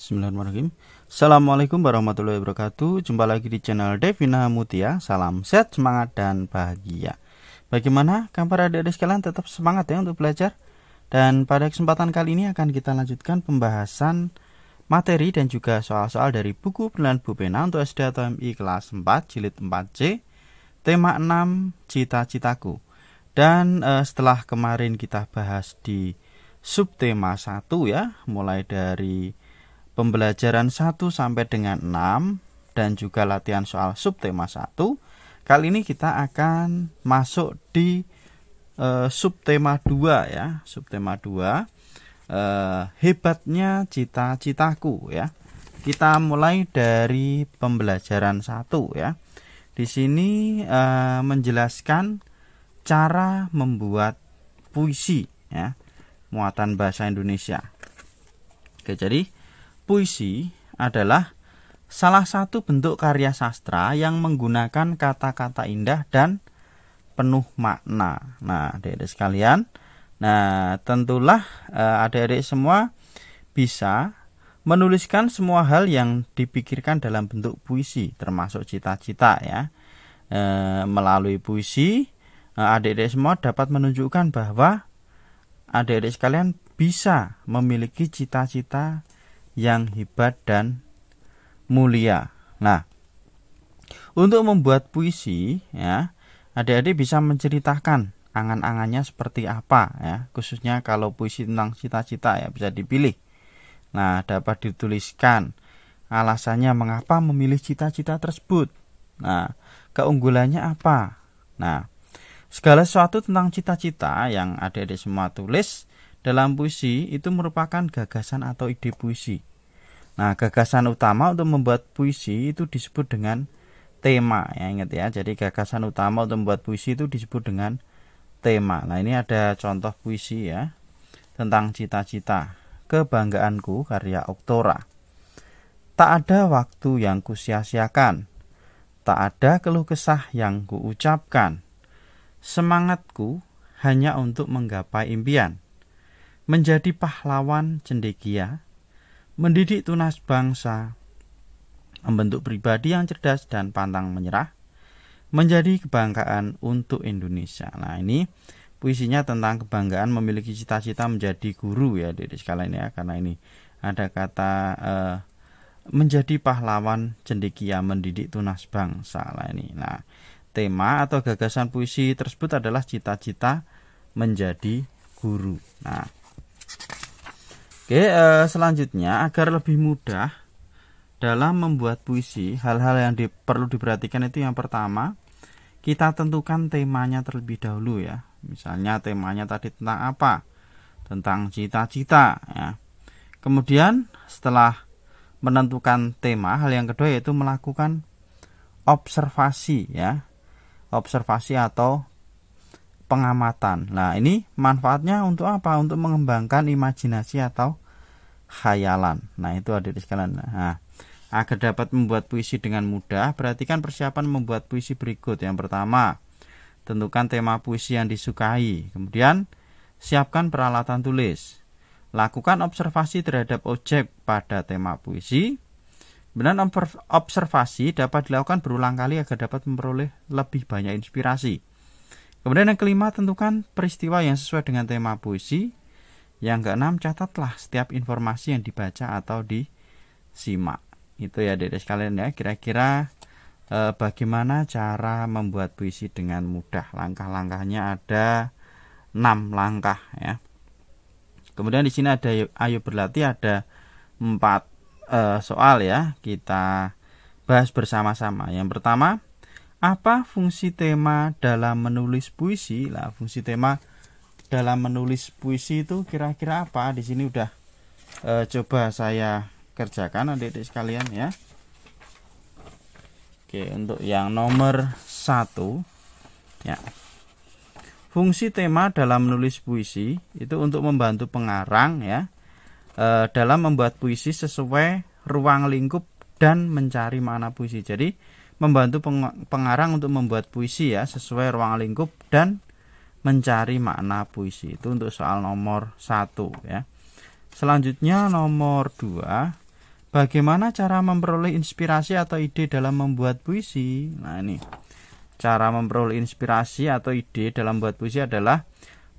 Bismillahirrahmanirrahim. Assalamualaikum warahmatullahi wabarakatuh. Jumpa lagi di channel Devina Mutia. Salam sehat, semangat, dan bahagia. Bagaimana kabar adik-adik sekalian? Tetap semangat ya untuk belajar. Dan pada kesempatan kali ini akan kita lanjutkan pembahasan materi dan juga soal-soal dari buku penilaian Bu Pena untuk SD atau MI kelas 4 jilid 4C, tema 6 cita-citaku. Dan setelah kemarin kita bahas di subtema 1 ya, mulai dari pembelajaran 1 sampai dengan 6 dan juga latihan soal subtema 1. Kali ini kita akan masuk di subtema 2 ya. Subtema 2 hebatnya cita-citaku ya. Kita mulai dari pembelajaran 1 ya. Di sini menjelaskan cara membuat puisi ya, muatan bahasa Indonesia. Oke, jadi puisi adalah salah satu bentuk karya sastra yang menggunakan kata-kata indah dan penuh makna. Nah, adik-adik sekalian, tentulah adik-adik semua bisa menuliskan semua hal yang dipikirkan dalam bentuk puisi, termasuk cita-cita ya. Melalui puisi, adik-adik semua dapat menunjukkan bahwa adik-adik sekalian bisa memiliki cita-cita yang hebat dan mulia. Nah, untuk membuat puisi ya, adik-adik bisa menceritakan angan-angannya seperti apa ya, khususnya kalau puisi tentang cita-cita ya bisa dipilih. Nah, dapat dituliskan alasannya mengapa memilih cita-cita tersebut. Nah, keunggulannya apa. Nah, segala sesuatu tentang cita-cita yang adik-adik semua tulis dalam puisi itu merupakan gagasan atau ide puisi. Nah, gagasan utama untuk membuat puisi itu disebut dengan tema ya, ingat ya. Jadi gagasan utama untuk membuat puisi itu disebut dengan tema. Nah, ini ada contoh puisi ya tentang cita-cita. Kebanggaanku karya Oktora. Tak ada waktu yang kusia-siakan. Tak ada keluh kesah yang kuucapkan. Semangatku hanya untuk menggapai impian. Menjadi pahlawan cendekia, mendidik tunas bangsa, membentuk pribadi yang cerdas dan pantang menyerah, menjadi kebanggaan untuk Indonesia. Nah, ini puisinya tentang kebanggaan memiliki cita-cita menjadi guru ya adik-adik sekalian ya, karena ini ada kata menjadi pahlawan cendekia, mendidik tunas bangsa. Nah, tema atau gagasan puisi tersebut adalah cita-cita menjadi guru. Nah, oke, selanjutnya agar lebih mudah dalam membuat puisi, hal-hal yang perlu diperhatikan itu yang pertama, kita tentukan temanya terlebih dahulu ya. Misalnya temanya tadi tentang apa? Tentang cita-cita ya. Kemudian setelah menentukan tema, hal yang kedua yaitu melakukan observasi ya. Observasi atau pengamatan. Nah, ini manfaatnya untuk apa? Untuk mengembangkan imajinasi atau khayalan. Nah, itu adik-adik sekalian. Nah, agar dapat membuat puisi dengan mudah, perhatikan persiapan membuat puisi berikut. Yang pertama, tentukan tema puisi yang disukai. Kemudian, siapkan peralatan tulis. Lakukan observasi terhadap objek pada tema puisi. Kemudian observasi dapat dilakukan berulang kali agar dapat memperoleh lebih banyak inspirasi. Kemudian yang kelima, tentukan peristiwa yang sesuai dengan tema puisi. Yang keenam, catatlah setiap informasi yang dibaca atau disimak. Itu ya adik-adik sekalian ya, kira-kira bagaimana cara membuat puisi dengan mudah. Langkah-langkahnya ada 6 langkah ya. Kemudian di sini ada ayo berlatih, ada 4 soal ya. Kita bahas bersama-sama. Yang pertama, apa fungsi tema dalam menulis puisi? Lah, fungsi tema dalam menulis puisi itu kira-kira apa? Di sini udah coba saya kerjakan adik-adik sekalian ya. Oke, untuk yang nomor 1 ya. Fungsi tema dalam menulis puisi itu untuk membantu pengarang ya dalam membuat puisi sesuai ruang lingkup dan mencari makna puisi. Jadi membantu pengarang untuk membuat puisi ya sesuai ruang lingkup dan mencari makna puisi. Itu untuk soal nomor 1 ya. Selanjutnya nomor 2, bagaimana cara memperoleh inspirasi atau ide dalam membuat puisi? Nah, ini cara memperoleh inspirasi atau ide dalam membuat puisi adalah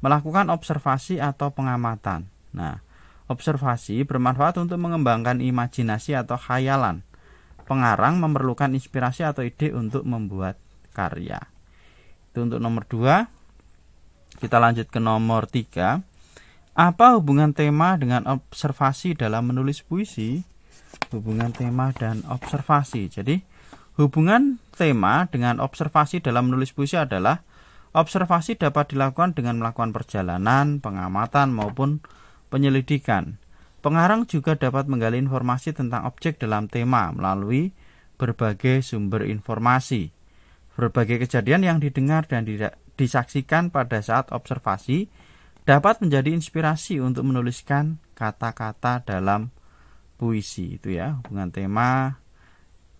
melakukan observasi atau pengamatan. Nah, observasi bermanfaat untuk mengembangkan imajinasi atau khayalan. Pengarang memerlukan inspirasi atau ide untuk membuat karya. Itu untuk nomor 2. Kita lanjut ke nomor 3. Apa hubungan tema dengan observasi dalam menulis puisi? Hubungan tema dan observasi. Jadi, hubungan tema dengan observasi dalam menulis puisi adalah observasi dapat dilakukan dengan melakukan perjalanan, pengamatan, maupun penyelidikan. Pengarang juga dapat menggali informasi tentang objek dalam tema melalui berbagai sumber informasi. Berbagai kejadian yang didengar dan disaksikan pada saat observasi dapat menjadi inspirasi untuk menuliskan kata-kata dalam puisi. Itu ya, hubungan tema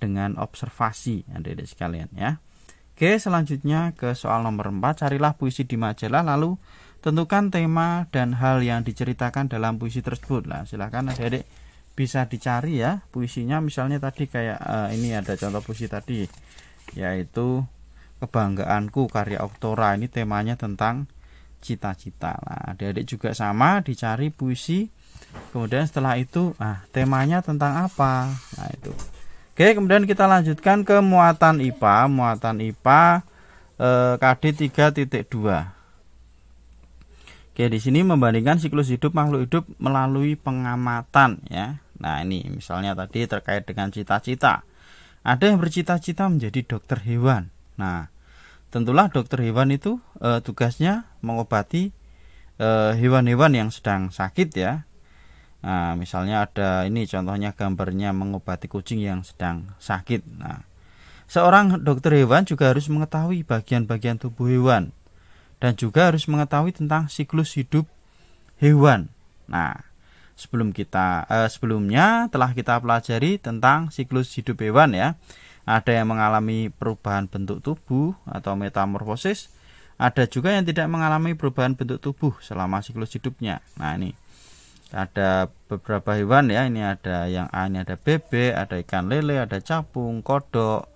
dengan observasi, adik-adik sekalian ya. Oke, selanjutnya ke soal nomor 4. Carilah puisi di majalah, lalu tentukan tema dan hal yang diceritakan dalam puisi tersebut. Nah, silakan adik-adik bisa dicari ya puisinya. Misalnya tadi kayak ini ada contoh puisi tadi, yaitu Kebanggaanku karya Oktora. Ini temanya tentang cita-cita. Nah, adik-adik juga sama, dicari puisi. Kemudian setelah itu, temanya tentang apa? Nah, itu. Oke, kemudian kita lanjutkan ke muatan IPA. Muatan IPA KD 3.2. Oke, di sini membandingkan siklus hidup makhluk hidup melalui pengamatan ya. Nah, ini misalnya tadi terkait dengan cita-cita. Ada yang bercita-cita menjadi dokter hewan. Nah, tentulah dokter hewan itu tugasnya mengobati hewan-hewan yang sedang sakit ya. Nah, misalnya ada ini contohnya gambarnya mengobati kucing yang sedang sakit. Nah, seorang dokter hewan juga harus mengetahui bagian-bagian tubuh hewan dan juga harus mengetahui tentang siklus hidup hewan. Nah, sebelumnya telah kita pelajari tentang siklus hidup hewan ya. Ada yang mengalami perubahan bentuk tubuh atau metamorfosis, ada juga yang tidak mengalami perubahan bentuk tubuh selama siklus hidupnya. Nah, ini ada beberapa hewan ya, ini ada yang ini ada bebek, ada ikan lele, ada capung, kodok,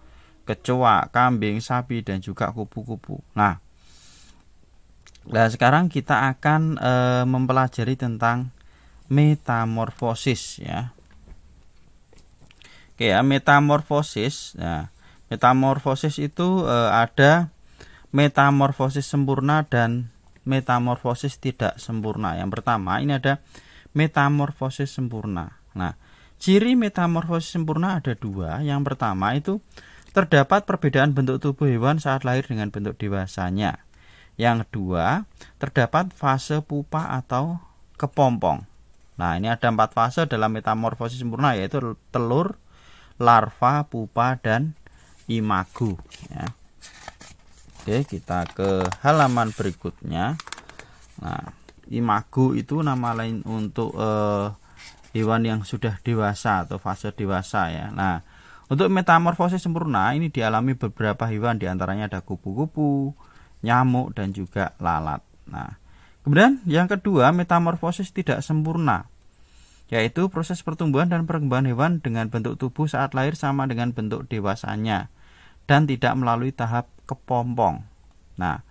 kecoa, kambing, sapi, dan juga kupu-kupu. Nah, sekarang kita akan mempelajari tentang metamorfosis ya. Oke ya, metamorfosis. Nah, metamorfosis itu ada metamorfosis sempurna dan metamorfosis tidak sempurna. Yang pertama, ini ada metamorfosis sempurna. Nah, ciri metamorfosis sempurna ada 2. Yang pertama itu terdapat perbedaan bentuk tubuh hewan saat lahir dengan bentuk dewasanya. Yang kedua, terdapat fase pupa atau kepompong. Nah, ini ada 4 fase dalam metamorfosis sempurna, yaitu telur, larva, pupa, dan imago ya. Oke, kita ke halaman berikutnya. Nah, imago itu nama lain untuk hewan yang sudah dewasa atau fase dewasa ya. Nah, untuk metamorfosis sempurna ini dialami beberapa hewan, diantaranya ada kupu-kupu, nyamuk, dan juga lalat. Nah, kemudian yang kedua, metamorfosis tidak sempurna, yaitu proses pertumbuhan dan perkembangan hewan dengan bentuk tubuh saat lahir sama dengan bentuk dewasanya dan tidak melalui tahap kepompong. Nah,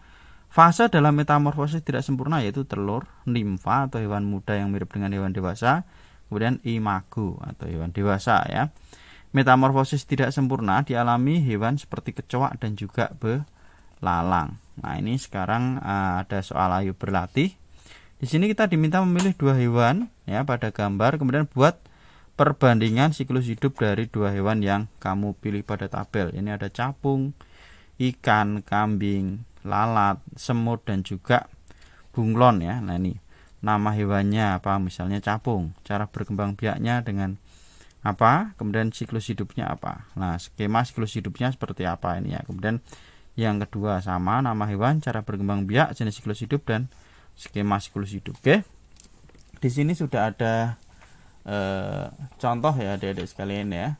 fase dalam metamorfosis tidak sempurna yaitu telur, nimfa atau hewan muda yang mirip dengan hewan dewasa, kemudian imago atau hewan dewasa ya. Metamorfosis tidak sempurna dialami hewan seperti kecoa dan juga belalang. Nah, ini sekarang ada soal ayo berlatih. Di sini kita diminta memilih 2 hewan ya pada gambar, kemudian buat perbandingan siklus hidup dari 2 hewan yang kamu pilih pada tabel. Ini ada capung, ikan, kambing, lalat, semut, dan juga bunglon ya. Nah, ini nama hewannya apa? Misalnya capung, cara berkembang biaknya dengan apa, kemudian siklus hidupnya apa. Nah, skema siklus hidupnya seperti apa ini ya. Kemudian yang kedua sama, nama hewan, cara berkembang biak, jenis siklus hidup, dan skema siklus hidup. Oke, di sini sudah ada contoh ya adik-adik sekalian ya.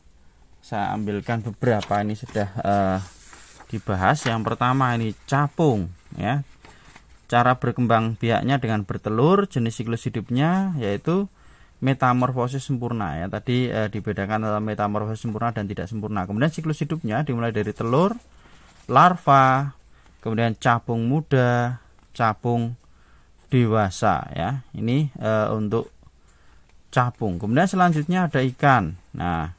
Saya ambilkan beberapa, ini sudah dibahas. Yang pertama ini capung ya, cara berkembang biaknya dengan bertelur, jenis siklus hidupnya yaitu metamorfosis sempurna ya. Tadi dibedakan antara metamorfosis sempurna dan tidak sempurna. Kemudian siklus hidupnya dimulai dari telur, larva, kemudian capung muda, capung dewasa ya. Ini untuk capung. Kemudian selanjutnya ada ikan. Nah,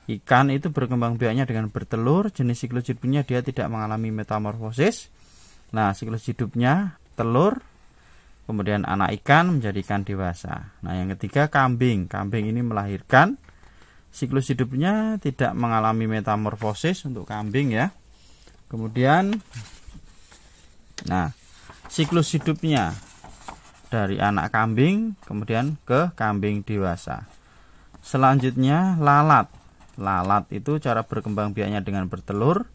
ikan itu berkembang biaknya dengan bertelur. Jenis siklus hidupnya dia tidak mengalami metamorfosis. Nah, siklus hidupnya telur, kemudian anak ikan menjadi ikan dewasa. Nah, yang ketiga kambing. Kambing ini melahirkan. Siklus hidupnya tidak mengalami metamorfosis untuk kambing ya. Kemudian, nah, siklus hidupnya dari anak kambing kemudian ke kambing dewasa. Selanjutnya lalat. Lalat itu cara berkembang biaknya dengan bertelur.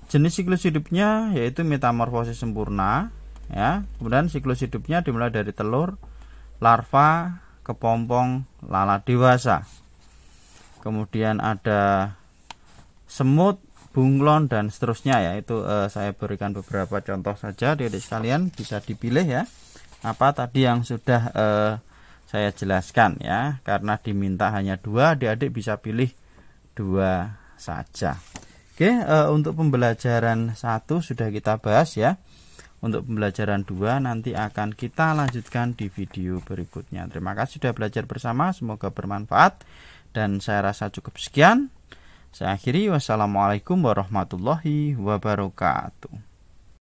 Jenis siklus hidupnya yaitu metamorfosis sempurna ya. Kemudian siklus hidupnya dimulai dari telur, larva, kepompong, lalat dewasa. Kemudian ada semut, bunglon dan seterusnya ya. Itu saya berikan beberapa contoh saja, adik-adik sekalian bisa dipilih ya. Apa tadi yang sudah saya jelaskan ya. Karena diminta hanya 2, adik-adik bisa pilih 2 saja. Oke, untuk pembelajaran 1 sudah kita bahas ya. Untuk pembelajaran 2 nanti akan kita lanjutkan di video berikutnya. Terima kasih sudah belajar bersama, semoga bermanfaat. Dan saya rasa cukup sekian. Saya akhiri, wassalamualaikum warahmatullahi wabarakatuh.